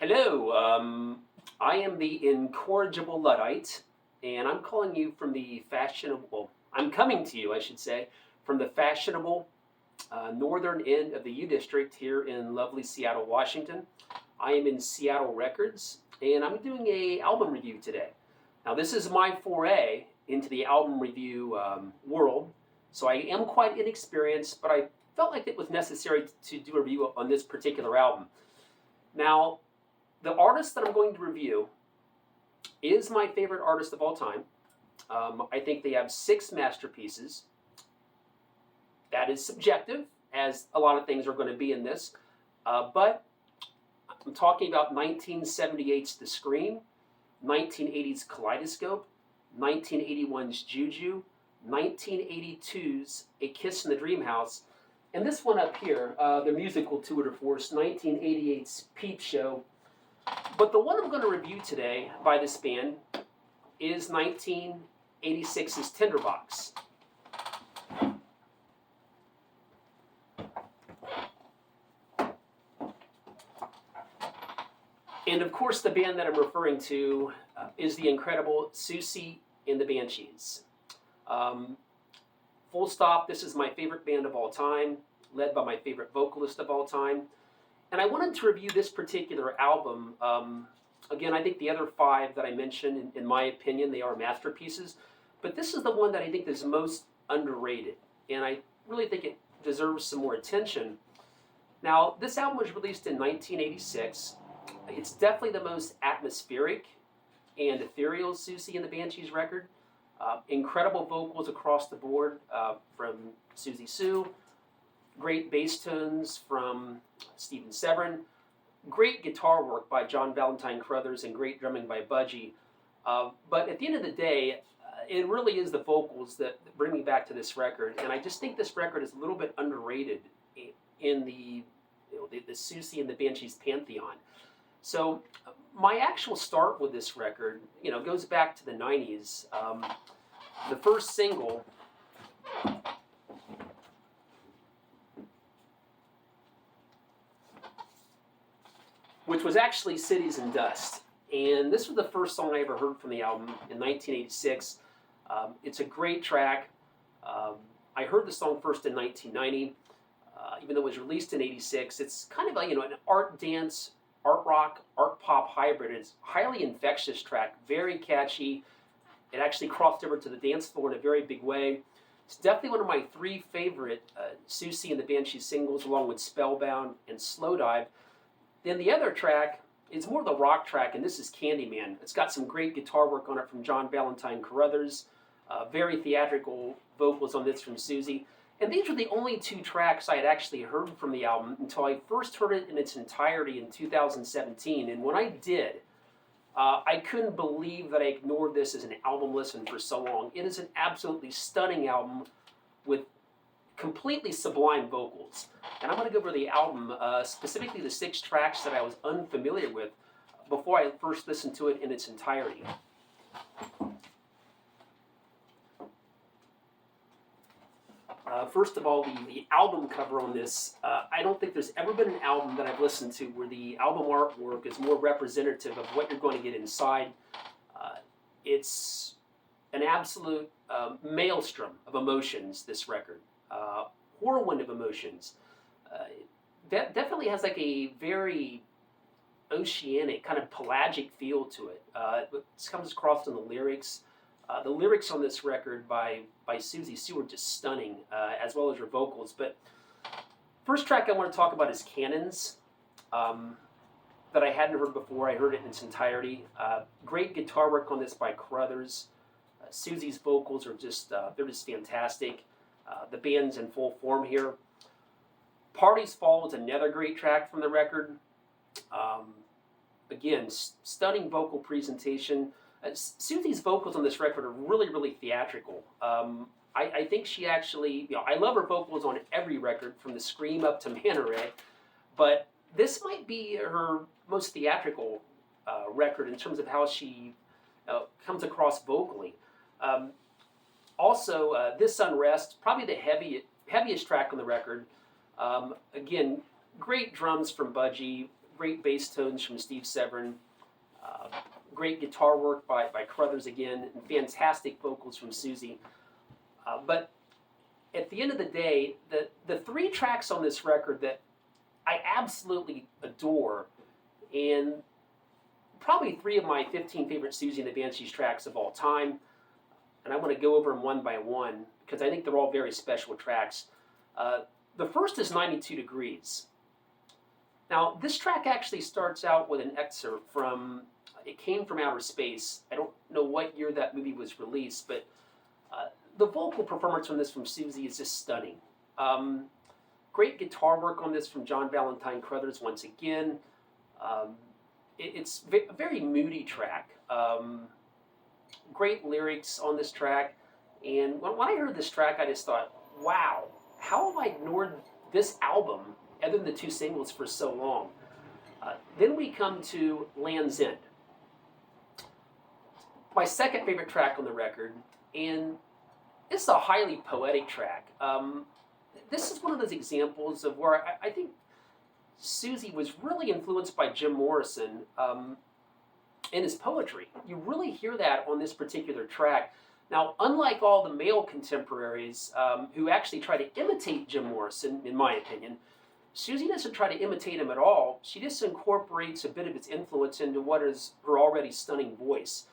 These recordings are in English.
Hello, I am the incorrigible Luddite, and I'm calling you from the fashionable, I'm coming to you, I should say, from the fashionable northern end of the U District here in lovely Seattle, Washington. I am in Seattle Records, and I'm doing a album review today. Now, this is my foray into the album review world, so I am quite inexperienced, but I felt like it was necessary to do a review on this particular album. Now, the artist that I'm going to review is my favorite artist of all time. I think they have 6 masterpieces. That is subjective, as a lot of things are going to be in this. But I'm talking about 1978's The Scream, 1980's Kaleidoscope, 1981's Juju, 1982's A Kiss in the Dream House, and this one up here, the musical tour de force, 1988's Peep Show. But the one I'm going to review today by this band is 1986's Tinderbox. And of course, the band that I'm referring to is the incredible Siouxsie and the Banshees. Full stop, this is my favorite band of all time, led by my favorite vocalist of all time. And I wanted to review this particular album. Again, I think the other 5 that I mentioned, in my opinion, they are masterpieces. But this is the one that I think is most underrated. And I really think it deserves some more attention. Now, this album was released in 1986. It's definitely the most atmospheric and ethereal Siouxsie and the Banshees record. Incredible vocals across the board from Siouxsie Sioux. Great bass tones from Stephen Severin. Great guitar work by John Valentine Carruthers and great drumming by Budgie. But at the end of the day, it really is the vocals that bring me back to this record. And I just think this record is a little bit underrated in the Siouxsie and the Banshees pantheon. So my actual start with this record, goes back to the 90s. The first single, which was actually Cities and Dust. And this was the first song I ever heard from the album in 1986. It's a great track. I heard the song first in 1990, even though it was released in 86. It's kind of an art dance, art rock, art pop hybrid. It's a highly infectious track, very catchy. It actually crossed over to the dance floor in a very big way. It's definitely one of my 3 favorite Siouxsie and the Banshees singles, along with Spellbound and Slow Dive. Then the other track is more of the rock track, and this is Candyman. It's got some great guitar work on it from John Valentine Carruthers, very theatrical vocals on this from Siouxsie. And these were the only 2 tracks I had actually heard from the album until I first heard it in its entirety in 2017. And when I did, I couldn't believe that I ignored this as an album listen for so long. It is an absolutely stunning album with completely sublime vocals. And I'm going to go over the album, specifically the 6 tracks that I was unfamiliar with before I first listened to it in its entirety. First of all, the album cover on this, I don't think there's ever been an album that I've listened to where the album artwork is more representative of what you're going to get inside. It's an absolute maelstrom of emotions, this record. Whirlwind of emotions. That definitely has like a very oceanic, kind of pelagic feel to it. It comes across in the lyrics. The lyrics on this record by Siouxsie Sioux are just stunning, as well as her vocals. But first track I want to talk about is Cannons, that I hadn't heard before. I heard it in its entirety. Great guitar work on this by Carruthers. Siouxsie's vocals are they're just fantastic. The band's in full form here. Parties Fall is another great track from the record. Again, stunning vocal presentation. Siouxsie's vocals on this record are really, really theatrical. I think she actually, I love her vocals on every record, from The Scream up to Manta Ray, but this might be her most theatrical record in terms of how she comes across vocally. Also, This Unrest, probably the heaviest track on the record. Again, great drums from Budgie, great bass tones from Steve Severin, uh, great guitar work by Crothers again, and fantastic vocals from Siouxsie. But at the end of the day, the three tracks on this record that I absolutely adore, and probably three of my 15 favorite Siouxsie and the Banshees tracks of all time, and I want to go over them one by one because I think they're all very special tracks. The first is 92 Degrees. Now, this track actually starts out with an excerpt from, it came from outer space. I don't know what year that movie was released, but the vocal performance on this from Siouxsie is just stunning. Great guitar work on this from John Valentine Crothers once again. It's a very moody track. Great lyrics on this track. And when I heard this track, I just thought, wow, how have I ignored this album, other than the two singles, for so long? Then we come to Land's End. My second favorite track on the record, and it's a highly poetic track. This is one of those examples of where I think Siouxsie was really influenced by Jim Morrison in his poetry. You really hear that on this particular track. Now, unlike all the male contemporaries who actually try to imitate Jim Morrison, in my opinion, Siouxsie doesn't try to imitate him at all. She just incorporates a bit of its influence into what is her already stunning voice.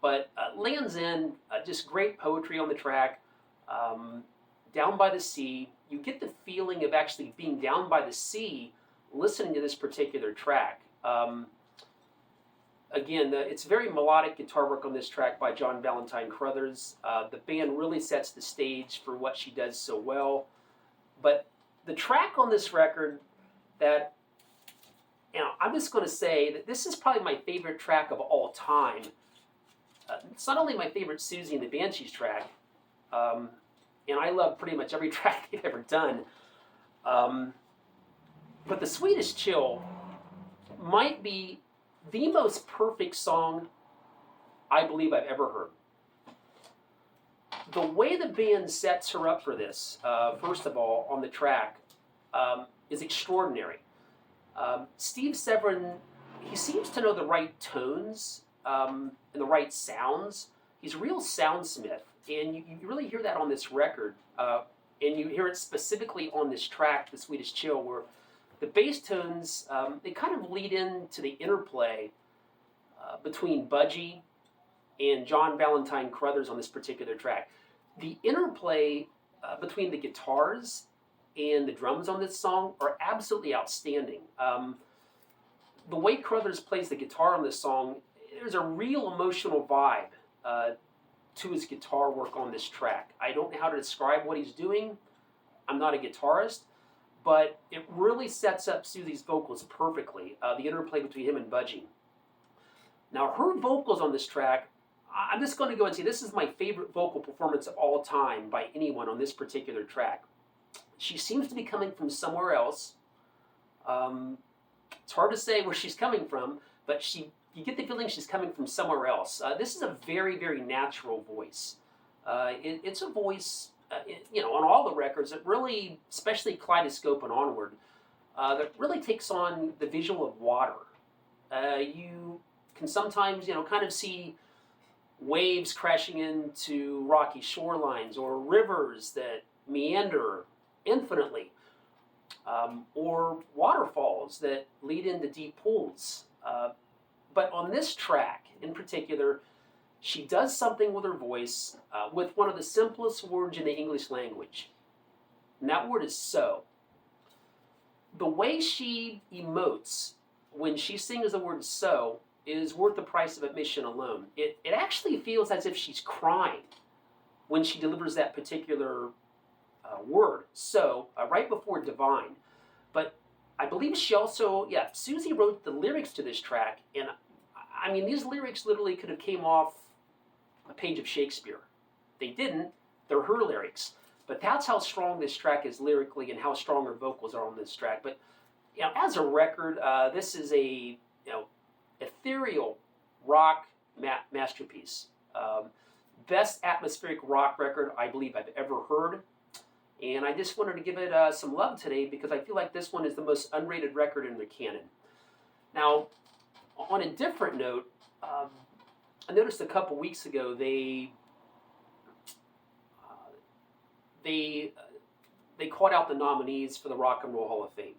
But Land's End, just great poetry on the track. Down by the Sea, you get the feeling of actually being down by the sea listening to this particular track. Again, it's very melodic guitar work on this track by John Valentine Crothers. The band really sets the stage for what she does so well. But the track on this record that, I'm just going to say that this is probably my favorite track of all time. It's not only my favorite Siouxsie and the Banshees track, and I love pretty much every track they've ever done, but the Swedish Chill might be the most perfect song I believe I've ever heard. The way the band sets her up for this, first of all, on the track, is extraordinary. Steve Severin, he seems to know the right tones and the right sounds. He's a real soundsmith, and you really hear that on this record, and you hear it specifically on this track, The Swedish Chill, where the bass tones, they kind of lead into the interplay between Budgie and John Valentine Crothers on this particular track. The interplay between the guitars and the drums on this song are absolutely outstanding. The way Crothers plays the guitar on this song, there's a real emotional vibe to his guitar work on this track. I don't know how to describe what he's doing. I'm not a guitarist, but it really sets up Siouxsie's vocals perfectly, the interplay between him and Budgie. Now, her vocals on this track, I'm just going to go and say this is my favorite vocal performance of all time by anyone on this particular track. She seems to be coming from somewhere else. It's hard to say where she's coming from, but you get the feeling she's coming from somewhere else. This is a very, very natural voice. It's a voice, on all the records, that really, especially Kaleidoscope and onward, that really takes on the visual of water. You can sometimes, kind of see waves crashing into rocky shorelines, or rivers that meander infinitely, or waterfalls that lead into deep pools. But on this track in particular, she does something with her voice with one of the simplest words in the English language. And that word is so. The way she emotes when she sings the word so is worth the price of admission alone. It actually feels as if she's crying when she delivers that particular word, so, right before divine. But I believe she also, Siouxsie wrote the lyrics to this track, and I mean, these lyrics literally could have came off a page of Shakespeare. They didn't. They're her lyrics. But that's how strong this track is lyrically and how strong her vocals are on this track. But, as a record, this is a, ethereal rock masterpiece. Best atmospheric rock record I believe I've ever heard. And I just wanted to give it some love today because I feel like this one is the most unrated record in the canon. Now, on a different note, I noticed a couple weeks ago they called out the nominees for the Rock and Roll Hall of Fame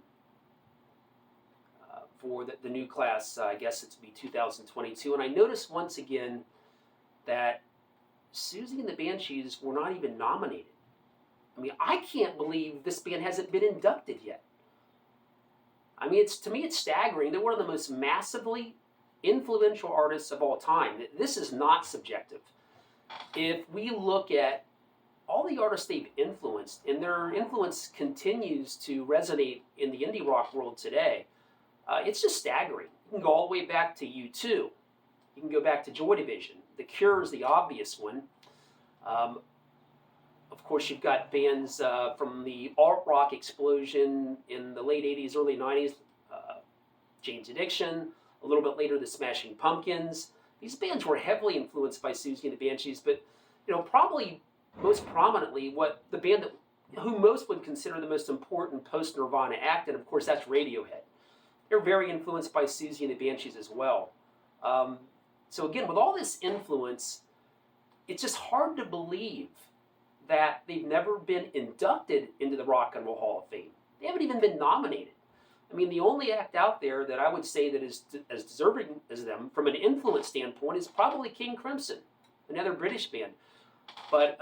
for the new class. I guess it's to be 2022, and I noticed once again that Siouxsie and the Banshees were not even nominated. I mean, I can't believe this band hasn't been inducted yet. I mean, to me, it's staggering. They're one of the most massively influential artists of all time. This is not subjective. If we look at all the artists they've influenced, and their influence continues to resonate in the indie rock world today, it's just staggering. You can go all the way back to U2. You can go back to Joy Division. The Cure is the obvious one. Of course, you've got bands from the art rock explosion in the late 80s, early 90s, Jane's Addiction, a little bit later, the Smashing Pumpkins. These bands were heavily influenced by Siouxsie and the Banshees, but probably most prominently, what the band who most would consider the most important post-Nirvana act, and of course that's Radiohead. They're very influenced by Siouxsie and the Banshees as well. So again, with all this influence, it's just hard to believe that they've never been inducted into the Rock and Roll Hall of Fame. They haven't even been nominated. I mean, the only act out there that I would say that is as deserving as them from an influence standpoint is probably King Crimson, another British band. But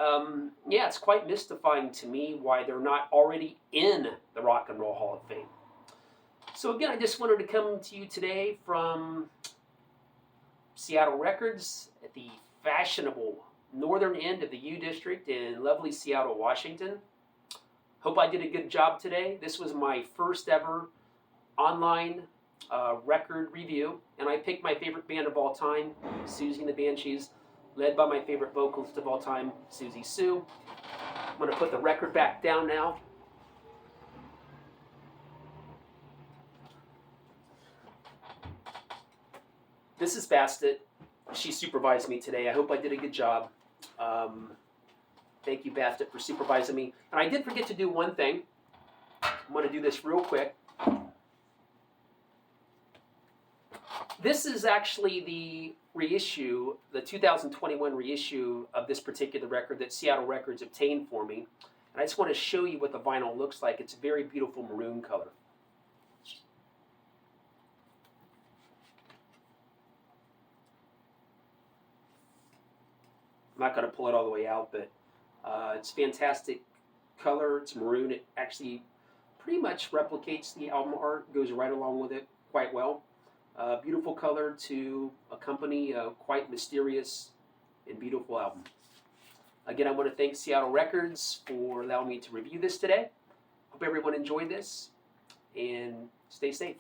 yeah, it's quite mystifying to me why they're not already in the Rock and Roll Hall of Fame. So again, I just wanted to come to you today from Seattle Records at the fashionable northern end of the U District in lovely Seattle, Washington. Hope I did a good job today. This was my first ever online record review, and I picked my favorite band of all time, Siouxsie and the Banshees, led by my favorite vocalist of all time, Siouxsie Sioux. I'm going to put the record back down now. This is Bastet. She supervised me today. I hope I did a good job. Thank you, Bastet, for supervising me. And I did forget to do one thing. I'm going to do this real quick. This is actually the reissue, the 2021 reissue of this particular record that Seattle Records obtained for me. And I just want to show you what the vinyl looks like. It's a very beautiful maroon color. I'm not going to pull it all the way out, but it's fantastic color. It's maroon. It actually pretty much replicates the album art, goes right along with it quite well. Beautiful color to accompany a quite mysterious and beautiful album. Again, I want to thank Seattle Records for allowing me to review this today. Hope everyone enjoyed this, and stay safe.